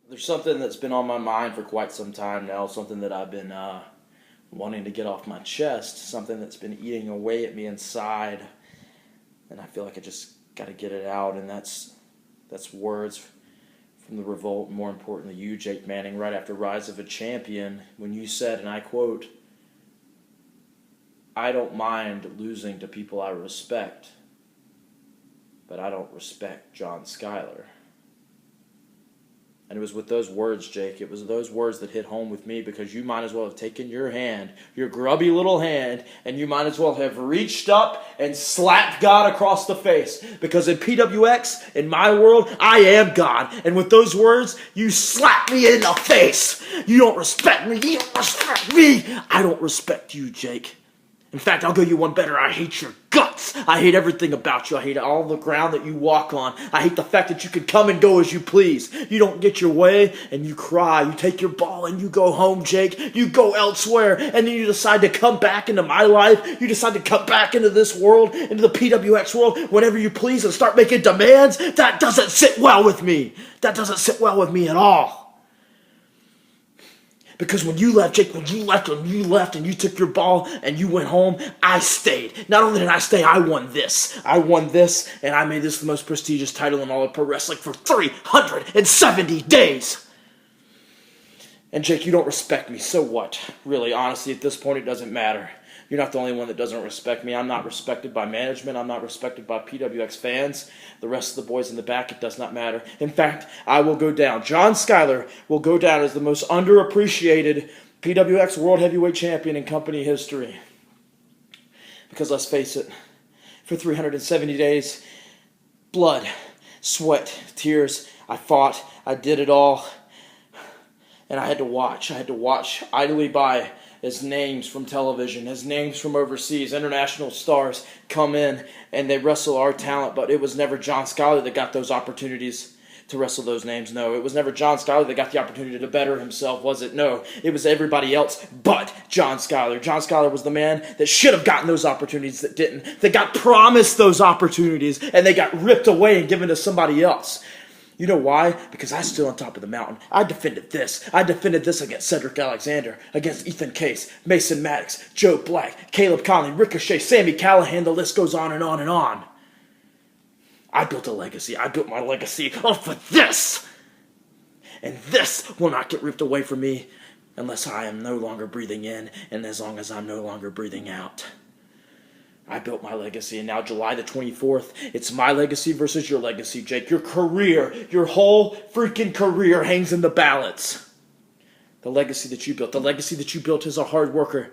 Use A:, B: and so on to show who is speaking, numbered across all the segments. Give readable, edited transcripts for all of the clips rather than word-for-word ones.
A: There's something that's been on my mind for quite some time now, something that I've been wanting to get off my chest, something that's been eating away at me inside, and I feel like I just got to get it out, and that's words from the Revolt, more importantly you, Jake Manning, right after Rise of a Champion, when you said, and I quote, "I don't mind losing to people I respect, but I don't respect John Skyler." And it was with those words, Jake, it was those words that hit home with me, because you might as well have taken your hand, your grubby little hand, and you might as well have reached up and slapped God across the face. Because in PWX, in my world, I am God. And with those words, you slapped me in the face. You don't respect me. You don't respect me. I don't respect you, Jake. In fact, I'll go you one better. I hate your guts. I hate everything about you. I hate all the ground that you walk on. I hate the fact that you can come and go as you please. You don't get your way and you cry. You take your ball and you go home, Jake. You go elsewhere, and then you decide to come back into my life. You decide to come back into this world, into the PWX world, whenever you please, and start making demands. That doesn't sit well with me. That doesn't sit well with me at all. Because when you left, Jake, when you left and you took your ball and you went home, I stayed. Not only did I stay, I won this. I won this, and I made this the most prestigious title in all of pro wrestling for 370 days. And Jake, you don't respect me, so what? Really, honestly, at this point, it doesn't matter. You're not the only one that doesn't respect me. I'm not respected by management. I'm not respected by PWX fans. The rest of the boys in the back, it does not matter. In fact, I will go down. John Skyler will go down as the most underappreciated PWX World Heavyweight Champion in company history. Because let's face it, for 370 days, blood, sweat, tears, I fought, I did it all. And I had to watch. I had to watch idly by as names from television, as names from overseas, international stars come in and they wrestle our talent, but it was never John Skyler that got those opportunities to wrestle those names. No, it was never John Skyler that got the opportunity to better himself, was it? No, it was everybody else but John Skyler. John Skyler was the man that should have gotten those opportunities that didn't. They got promised those opportunities and they got ripped away and given to somebody else. You know why? Because I stood on top of the mountain. I defended this. I defended this against Cedric Alexander, against Ethan Case, Mason Maddox, Joe Black, Caleb Conley, Ricochet, Sami Callihan. The list goes on and on and on. I built a legacy. I built my legacy off of this. And this will not get ripped away from me unless I am no longer breathing in and as long as I'm no longer breathing out. I built my legacy, and now July the 24th, it's my legacy versus your legacy, Jake. Your career, your whole freaking career hangs in the balance. The legacy that you built as a hard worker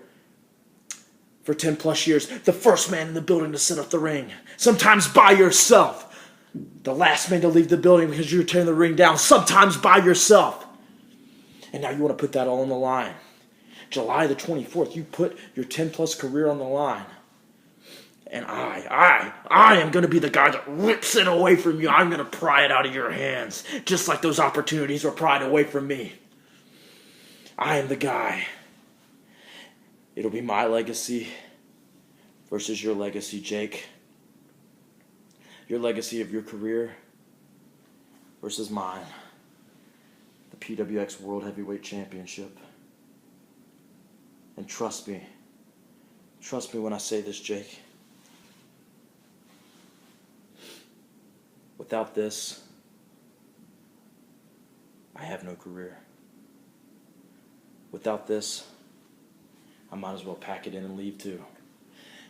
A: for 10 plus years. The first man in the building to set up the ring, sometimes by yourself. The last man to leave the building because you're tearing the ring down, sometimes by yourself. And now you want to put that all on the line. July the 24th, you put your 10 plus career on the line. And I am going to be the guy that rips it away from you. I'm going to pry it out of your hands, just like those opportunities were pried away from me. I am the guy. It'll be my legacy versus your legacy, Jake. Your legacy of your career versus mine. The PWX World Heavyweight Championship. And trust me when I say this, Jake. Without this, I have no career. Without this, I might as well pack it in and leave too.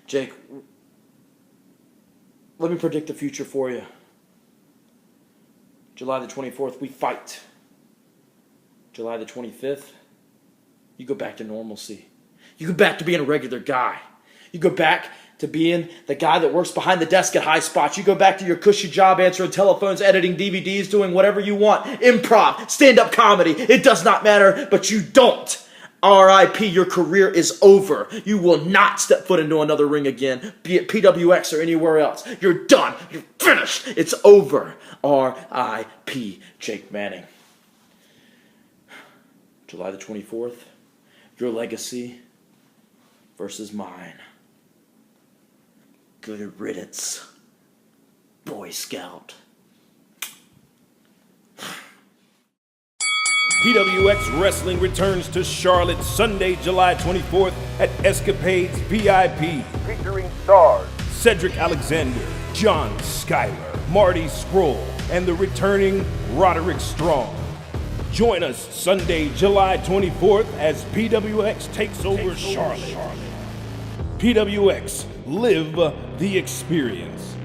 A: Jake, let me predict the future for you. July the 24th, we fight. July the 25th, you go back to normalcy. You go back to being a regular guy. You go back to being the guy that works behind the desk at High Spots. You go back to your cushy job answering telephones, editing DVDs, doing whatever you want. Improv, stand-up comedy. It does not matter, but you don't. R.I.P. Your career is over. You will not step foot into another ring again, be it PWX or anywhere else. You're done. You're finished. It's over. R.I.P. Jake Manning. July the 24th, your legacy versus mine. Good riddance, Boy Scout.
B: PWX Wrestling returns to Charlotte Sunday, July 24th at Escapades VIP.
C: Featuring stars
B: Cedric Alexander, John Skyler, Marty Scroll, and the returning Roderick Strong. Join us Sunday, July 24th as PWX takes over Charlotte. PWX, live the experience.